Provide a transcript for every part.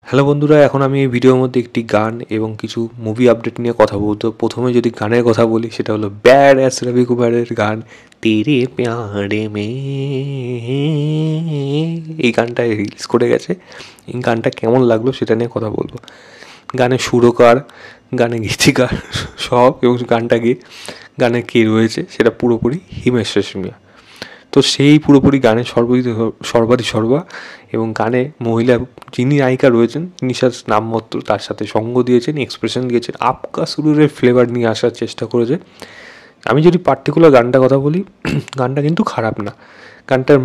Hello বন্ধুরা, এখন আমি এই ভিডিওর মধ্যে একটি গান এবং কিছু মুভি আপডেট নিয়ে কথা বলবো। প্রথমে যদি গানের কথা বলি, সেটা হলো ব্যাড অ্যাস রবি কুমারের গান তেরে প্যারে মে। এই গানটা রিলিজ করে গেছে। এই গানটা কেমন লাগলো সেটা নিয়ে কথা বলবো। গানের সুরকার, গানে গীতিকার সব, এবং গানের কে রয়েছে সেটা পুরোপুরি হিমেশ রেশমিয়া। তো সেই পুরোপুরি গানের সর্বা, এবং গানে মহিলা যিনি নায়িকা রয়েছেন নিশার নামমাত্র, তার সাথে সঙ্গ দিয়েছেন, এক্সপ্রেশন দিয়েছেন, আপকা সুরুরের ফ্লেভার নিয়ে আসার চেষ্টা করেছে। আমি যদি পার্টিকুলার গানটা কথা বলি, গানটা কিন্তু খারাপ না। গানটার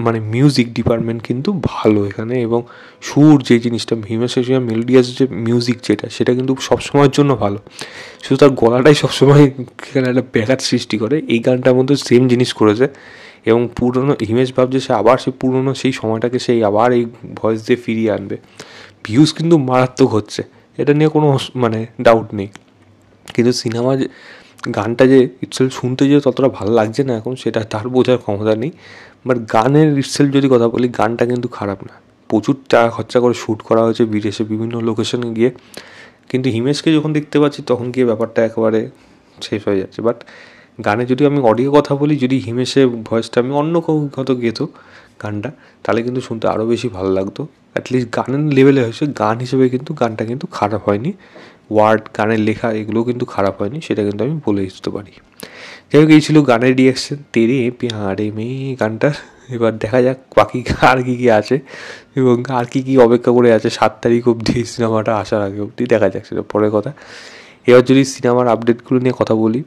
মানে মিউজিক ডিপার্টমেন্ট কিন্তু ভালো এখানে, এবং সুর যে জিনিসটা হিমেশ রেশমিয়া মেলোডিয়াস যে মিউজিক সেটা কিন্তু সবসময়ের জন্য ভালো। শুধু তার গলাটাই সবসময় এখানে একটা ব্যাঘাত সৃষ্টি করে। এই গানটার মধ্যে সেম জিনিস করেছে, এবং পুরনো হিমেশ ভাবছে সে আবার পুরনো সেই সময়টাকে সেই আবার এই ভয়েস দিয়ে ফিরিয়ে আনবে। ভিউজ কিন্তু মারাত্মক হচ্ছে, এটা নিয়ে কোনো ডাউট নেই। কিন্তু সিনেমা গানটা যে ইটসেলফ শুনতে যে ততটা ভালো লাগছে না এখন, সেটা তার বোঝার ক্ষমতা নেই। বাট গানের ইটসেলফ যদি কথা বলি, গানটা কিন্তু খারাপ না। প্রচুর টাকা খরচা করে শ্যুট করা হয়েছে বিদেশে বিভিন্ন লোকেশনে গিয়ে, কিন্তু হিমেশকে যখন দেখতে পাচ্ছি তখন গিয়ে ব্যাপারটা একেবারে শেষ হয়ে যাচ্ছে। বাট গানে যদি আমি অডিও কথা বলি, যদি হিমেশের ভয়েসটা আমি অন্য কেউ হয়তো গেতো গানটা, তাহলে কিন্তু শুনতে আরও বেশি ভালো লাগতো। অ্যাটলিস্ট গানের লেভেলে হয়েছে, গান হিসেবে কিন্তু গানটা কিন্তু খারাপ হয়নি। ওয়ার্ড, গানের লেখা এগুলোও কিন্তু খারাপ হয়নি, সেটা কিন্তু আমি বলে দিতে পারি। যাই হোক, এই ছিল গানের রিয়াকশন তেরে প্যারে মে গানটার। এবার দেখা যাক বাকি আর কী কী আছে, এবং আর কী কী অপেক্ষা করে আছে 7 তারিখ অবধি সিনেমাটা আসার আগে অবধি। দেখা যাক, সেটা পরের কথা। এবার যদি সিনেমার আপডেটগুলো নিয়ে কথা বলি,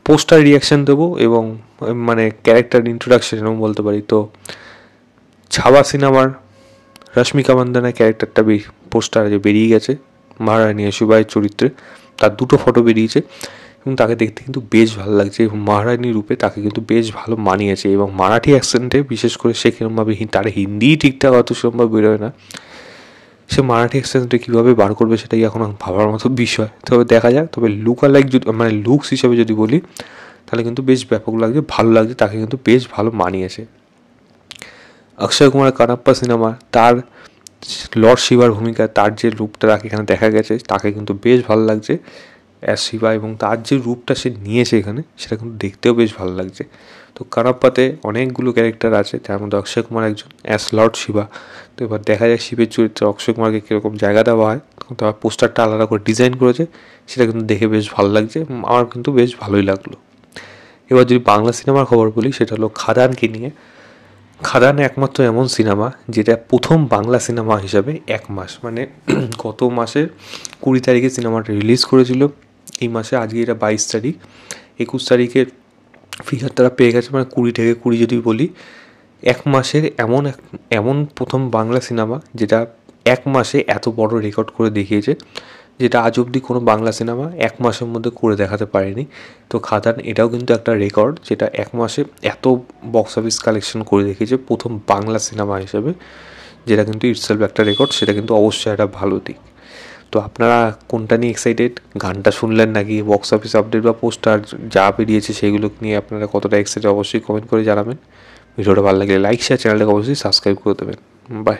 পোস্টার রিয়াকশান দেবো এবং ক্যারেক্টার ইন্ট্রোডাকশন এরকম বলতে পারি। তো ছাওয়া সিনেমার রশ্মিকা মান্দানা ক্যারেক্টারটা পোস্টার যে বেরিয়ে গেছে মহারানী সুবাইয়ের চরিত্রে, তার 2টো ফটো বেরিয়েছে, এবং তাকে দেখতে কিন্তু বেশ ভালো লাগছে, এবং মহারানী রূপে তাকে কিন্তু বেশ ভালো মানিয়েছে। এবং মারাঠি অ্যাকসেন্টে, বিশেষ করে সে কীরকমভাবে, তার হিন্দিই ঠিকঠাক অত সেরকমভাবে বেরোয় না, সে মারাঠি অ্যাকসেন্টে কীভাবে বার করবে সেটাই এখন ভাবার মতো বিষয়। তবে দেখা যাক। তবে লুকালাইক যদি লুকস হিসাবে যদি বলি, তাহলে কিন্তু বেশ ব্যাপক লাগছে, ভালো লাগছে, তাকে কিন্তু বেশ ভালো মানিয়েছে। অক্ষয় কুমার কানাপ্পা সিনেমা, তার লর্ড শিবার ভূমিকায় তার যে রূপটা তাকে এখানে দেখা গেছে, তাকে কিন্তু বেশ ভালো লাগছে অ্যাজ শিবা, এবং তার যে রূপটা সে নিয়েছে এখানে, সেটা কিন্তু দেখতেও বেশ ভালো লাগছে। তো কানাপ্পাতে অনেকগুলো ক্যারেক্টার আছে, যার মধ্যে অক্ষয় কুমার একজন অ্যাজ লর্ড শিবা। তো এবার দেখা যায় শিবের চরিত্রে অক্ষয় কুমারকে কীরকম জায়গা দেওয়া হয়, তখন তার পোস্টারটা আলাদা করে ডিজাইন করেছে, সেটা কিন্তু দেখে বেশ ভালো লাগছে, আমার কিন্তু বেশ ভালোই লাগলো। এবার যদি বাংলা সিনেমার খবর বলি, সেটা হলো খাদানকে নিয়ে। খাদান একমাত্র এমন সিনেমা যেটা প্রথম বাংলা সিনেমা হিসাবে 1 মাস, গত মাসের 20 তারিখে সিনেমাটা রিলিজ করেছিল। এই মাসে আজকে এটা 22 তারিখ, 21 তারিখের ফিগার তারা পেয়ে গেছে, 20 থেকে 20 যদি বলি, 1 মাসের এমন প্রথম বাংলা সিনেমা যেটা 1 মাসে এত বড় রেকর্ড করে দেখিয়েছে, যেটা আজ অবধি কোনো বাংলা সিনেমা 1 মাসের মধ্যে করে দেখাতে পারেনি। তো খাদান এটাও কিন্তু একটা রেকর্ড, যেটা 1 মাসে এত বক্স অফিস কালেকশন করে দেখিয়েছে প্রথম বাংলা সিনেমা হিসেবে, যেটা কিন্তু ইটসেলফ একটা রেকর্ড, সেটা কিন্তু অবশ্যই একটা ভালো দিক। তো আপনারা কোনটা নিয়ে এক্সাইটেড? গানটা শুনলেন নাকি বক্স অফিস আপডেট বা পোস্টার যা বেরিয়েছে সেগুলো নিয়ে আপনারা কতটা এক্সাইটেড অবশ্যই কমেন্ট করে জানাবেন। ভিডিওটা ভালো লাগলে লাইক, শেয়ার, চ্যানেলটাকে অবশ্যই সাবস্ক্রাইব করে দেবেন। বাই।